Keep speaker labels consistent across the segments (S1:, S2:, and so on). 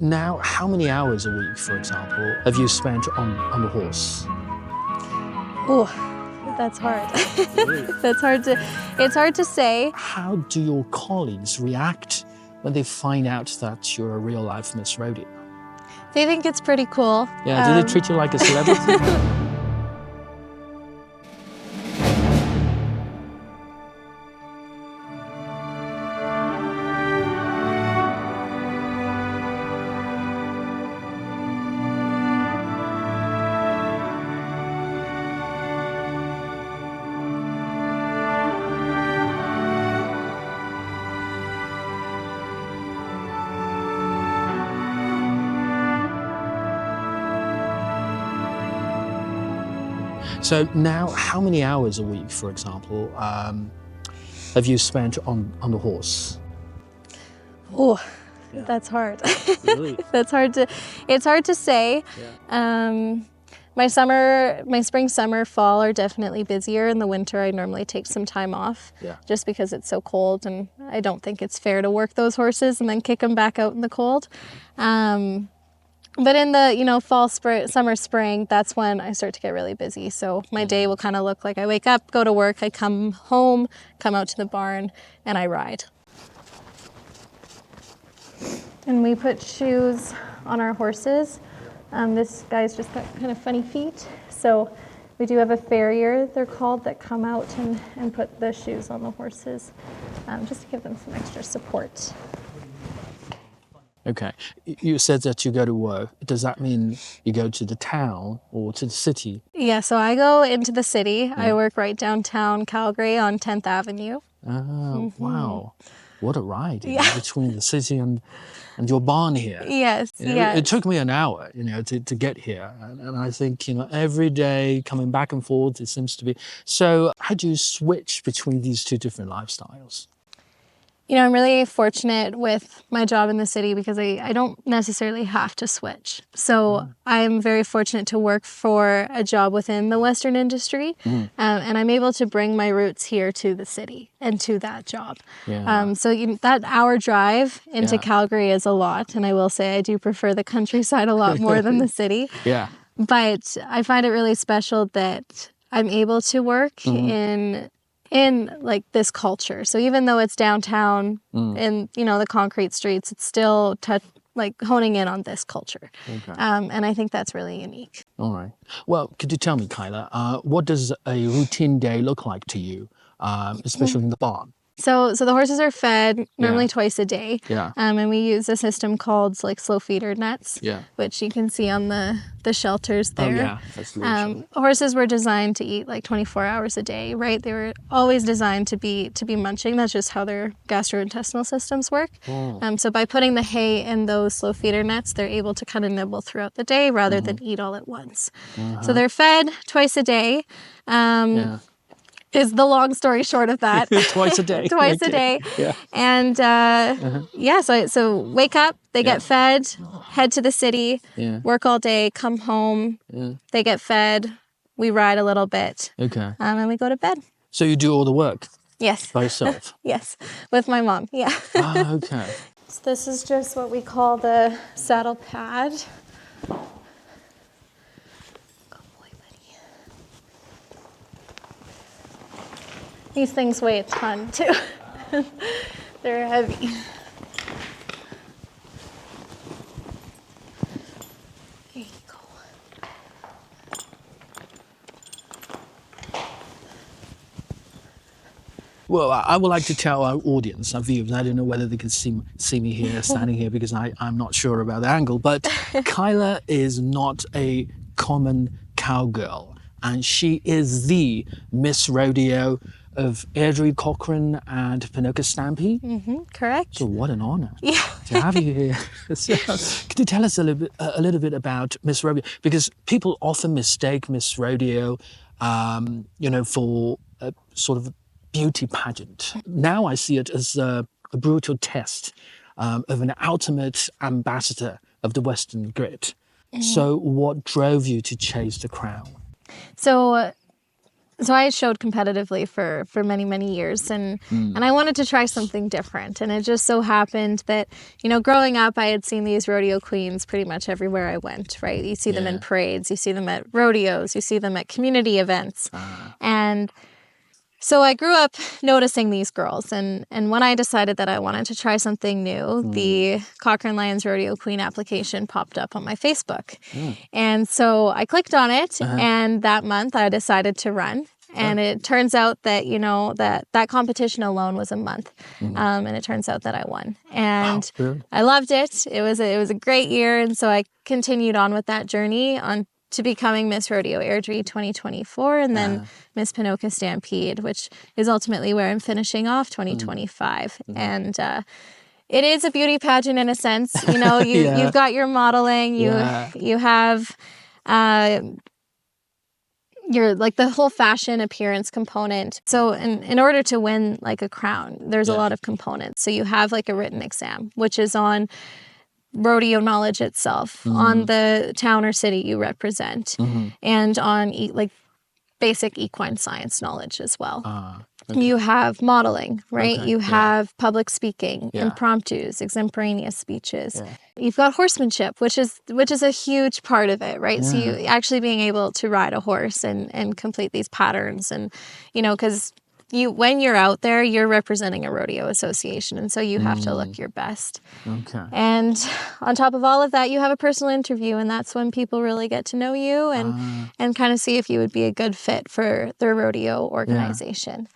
S1: Now, how many hours a week, for example, have you spent on the horse?
S2: Oh, that's hard. It's hard to say.
S1: How do your colleagues react when they find out that you're a real-life Miss Rodeo?
S2: They think it's pretty cool.
S1: Yeah, do they treat you like a celebrity? So now, how many hours a week, for example, have you spent on the horse?
S2: Oh, that's hard.
S1: Really?
S2: It's hard to say.
S1: Yeah.
S2: My spring, summer, fall are definitely busier. In the winter, I normally take some time off just because it's so cold, and I don't think it's fair to work those horses and then kick them back out in the cold. But in the, fall, summer, spring, that's when I start to get really busy. So my day will kind of look like I wake up, go to work, I come home, come out to the barn, and I ride. And we put shoes on our horses. This guy's just got kind of funny feet. So we do have a farrier, they're called, that come out and put the shoes on the horses just to give them some extra support.
S1: Okay, you said that you go to work. Does that mean you go to the town or to the city?
S2: Yeah, so I go into the city. Yeah. I work right downtown Calgary on 10th Avenue.
S1: Oh, wow. What a ride between the city and your barn here.
S2: Yes,
S1: It took me an hour, to get here. And I think, every day coming back and forth, it seems to be. So how do you switch between these two different lifestyles?
S2: I'm really fortunate with my job in the city because I don't necessarily have to switch. So I'm very fortunate to work for a job within the Western industry. And I'm able to bring my roots here to the city and to that job.
S1: Yeah.
S2: So that hour drive into Calgary is a lot. And I will say I do prefer the countryside a lot more than the city.
S1: Yeah.
S2: But I find it really special that I'm able to work in like this culture. So even though it's downtown in, the concrete streets, it's still honing in on this culture.
S1: Okay.
S2: And I think that's really unique.
S1: All right. Well, could you tell me, Kyla, what does a routine day look like to you, especially in the barn?
S2: So the horses are fed normally twice a day.
S1: Yeah.
S2: And we use a system called slow feeder nets, which you can see on the shelters there.
S1: Oh, yeah. That's the
S2: horses were designed to eat 24 hours a day, right? They were always designed to be munching. That's just how their gastrointestinal systems work.
S1: Oh.
S2: So by putting the hay in those slow feeder nets, they're able to kind of nibble throughout the day rather than eat all at once. So they're fed twice a day. Is the long story short of that.
S1: Twice a day.
S2: Twice a day.
S1: Yeah.
S2: And so wake up, they get fed, head to the city, work all day, come home, they get fed, we ride a little bit, and we go to bed.
S1: So you do all the work?
S2: Yes.
S1: By yourself?
S2: Yes, with my mom,
S1: Okay.
S2: So this is just what we call the saddle pad. These things weigh a ton, too. They're heavy. There you go.
S1: Well, I would like to tell our audience, our viewers, I don't know whether they can see me here, standing here, because I'm not sure about the angle, but Kyla is not a common cowgirl, and she is the Miss Rodeo of Airdrie Cochrane and Pinocchio Stampede.
S2: Correct.
S1: So what an honor
S2: to
S1: have you here. So, could you tell us a little bit about Miss Rodeo? Because people often mistake Miss Rodeo, for a sort of beauty pageant. Now I see it as a brutal test of an ultimate ambassador of the Western grit. So what drove you to chase the crown?
S2: So So I showed competitively for many, many years, and I wanted to try something different. And it just so happened that, growing up, I had seen these rodeo queens pretty much everywhere I went, right? You see them in parades, you see them at rodeos, you see them at community events. And so I grew up noticing these girls, and when I decided that I wanted to try something new, the Cochrane Lions Rodeo Queen application popped up on my Facebook. And so I clicked on it, and that month I decided to run. And it turns out that, that competition alone was a month. And it turns out that I won. And I loved it. It was a great year. And so I continued on with that journey to becoming Miss Rodeo Airdrie 2024, and then Miss Ponoka Stampede, which is ultimately where I'm finishing off 2025. And it is a beauty pageant in a sense. You've got your modeling, you have your the whole fashion appearance component. So in order to win like a crown, there's a lot of components. So you have like a written exam, which is on rodeo knowledge itself, on the town or city you represent, and on basic equine science knowledge as well. You have modeling, right? You have public speaking, impromptus, extemporaneous speeches. You've got horsemanship, which is a huge part of it, right? So you actually being able to ride a horse and complete these patterns, and because when you're out there, you're representing a rodeo association, and so you have to look your best. Okay. And on top of all of that, you have a personal interview, and that's when people really get to know you and kind of see if you would be a good fit for their rodeo organization.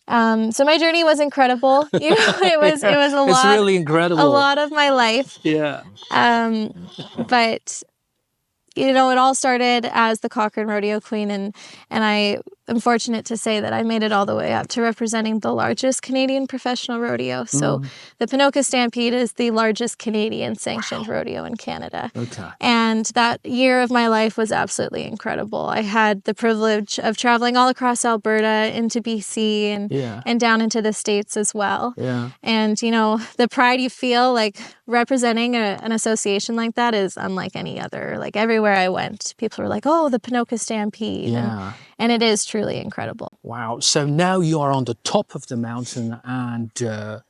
S2: So my journey was incredible. It was a lot.
S1: It's really incredible.
S2: A lot of my life.
S1: Yeah.
S2: But it all started as the Cochrane Rodeo Queen, and I am fortunate to say that I made it all the way up to representing the largest Canadian professional rodeo. So the Ponoka Stampede is the largest Canadian sanctioned rodeo in Canada. Okay. And that year of my life was absolutely incredible. I had the privilege of traveling all across Alberta into BC and down into the States as well. Yeah. And, the pride you feel like representing an association like that is unlike any other. Like everywhere I went, people were like, oh, the Ponoka Stampede. Yeah. And it is truly incredible. Wow.
S1: So now you are on the top of the mountain, and do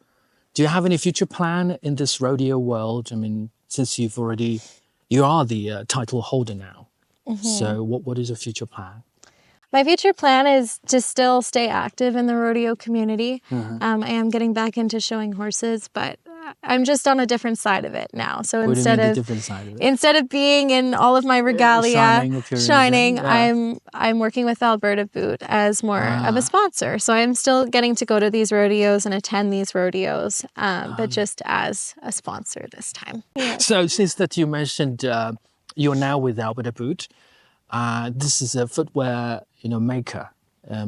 S1: you have any future plan in this rodeo world? I mean, since you are the title holder now. So what is your future plan?
S2: My future plan is to still stay active in the rodeo community. I am getting back into showing horses, but I'm just on a different side of it now. So instead of being in all of my regalia, shining, I'm working with Alberta Boot as more of a sponsor. So I'm still getting to go to these rodeos and attend these rodeos, but just as a sponsor this time. Yeah.
S1: So since that you mentioned you're now with Alberta Boot, this is a footwear maker.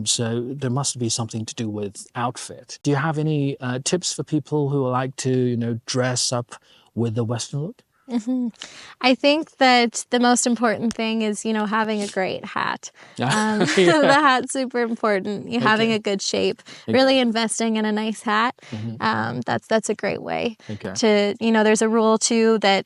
S1: So there must be something to do with outfit. Do you have any tips for people who like to, dress up with the Western look?
S2: I think that the most important thing is, having a great hat. The hat's super important. Having a good shape, really investing in a nice hat. That's a great way to, there's a rule too that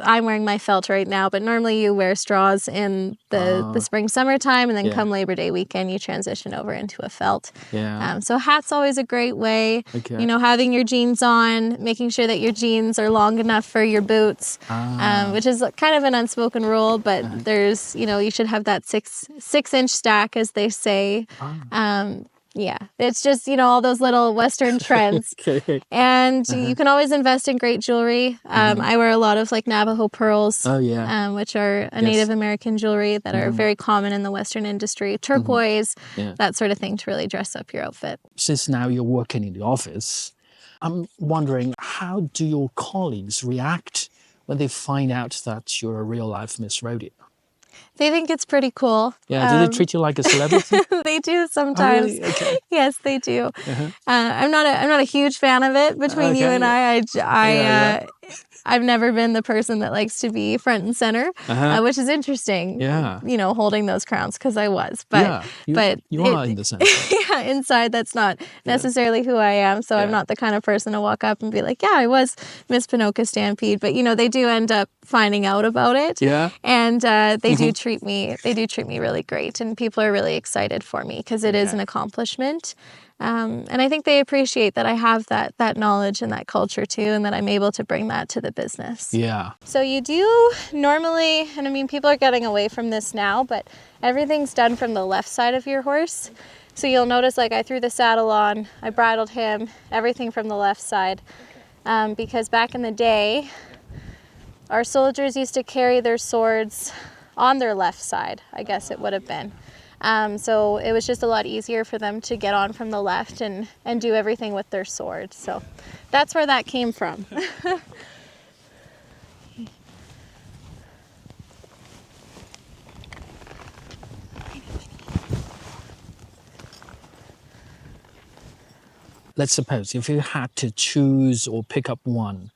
S2: I'm wearing my felt right now, but normally you wear straws in the spring, summertime, and then come Labor Day weekend, you transition over into a felt. So hat's always a great way. Having your jeans on, making sure that your jeans are long enough for your boots. Which is kind of an unspoken rule, but there's, you should have that 6-inch stack, as they say. It's just, all those little Western trends. And you can always invest in great jewelry. I wear a lot of Navajo pearls, which are a Native American jewelry that are very common in the Western industry. Turquoise, that sort of thing to really dress up your outfit.
S1: Since now you're working in the office, I'm wondering, how do your colleagues react when they find out that you're a real-life Miss Rodeo?
S2: They think it's pretty cool.
S1: Yeah, do they treat you like a celebrity?
S2: They do sometimes.
S1: Oh, really? Okay.
S2: Yes, they do. I'm not a huge fan of it between you and I. I've never been the person that likes to be front and center, which is interesting.
S1: Yeah.
S2: You know, holding those crowns because I was, but
S1: you are in the center.
S2: Yeah, inside that's not necessarily who I am. So I'm not the kind of person to walk up and be like, yeah, I was Miss Pinoca Stampede. But you know, they do end up finding out about it.
S1: Yeah.
S2: And they do treat me really great, and people are really excited for me because it is an accomplishment. And I think they appreciate that I have that knowledge and that culture too, and that I'm able to bring that to the business.
S1: Yeah.
S2: So you do normally, and I mean, people are getting away from this now, but everything's done from the left side of your horse. So you'll notice, like, I threw the saddle on, I bridled him, everything from the left side. Because back in the day, our soldiers used to carry their swords on their left side, I guess it would have been. So it was just a lot easier for them to get on from the left and do everything with their sword. So that's where that came from.
S1: Let's suppose if you had to choose or pick up one,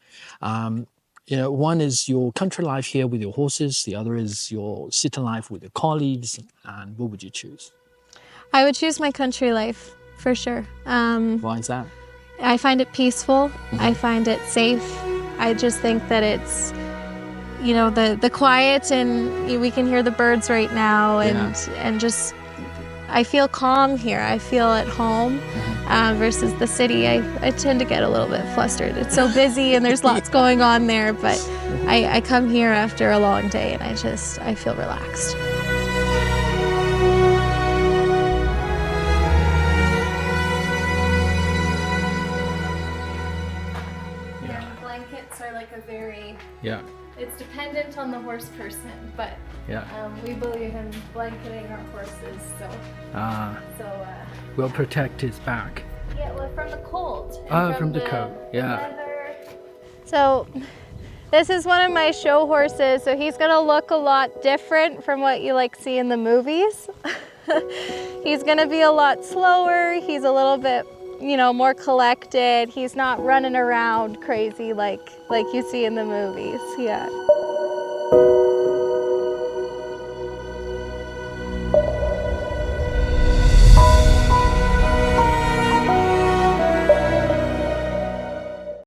S1: you know, one is your country life here with your horses, the other is your city life with your colleagues, and what would you choose?
S2: I would choose my country life, for sure.
S1: Why is that?
S2: I find it peaceful. I find it safe. I just think that it's, you know, the quiet, and we can hear the birds right now, and just, I feel calm here. I feel at home. Versus the city, I tend to get a little bit flustered. It's so busy and there's lots going on there, but I come here after a long day and I feel relaxed. Yeah, blankets are like a very, it's dependent on the horse person, but we believe in blanketing our horses, so
S1: we'll protect his back.
S2: Yeah, well, from the cold.
S1: From the cold,
S2: weather. So this is one of my show horses, so he's gonna look a lot different from what you like see in the movies. He's gonna be a lot slower, he's a little bit, you know, more collected. He's not running around crazy like you see in the movies,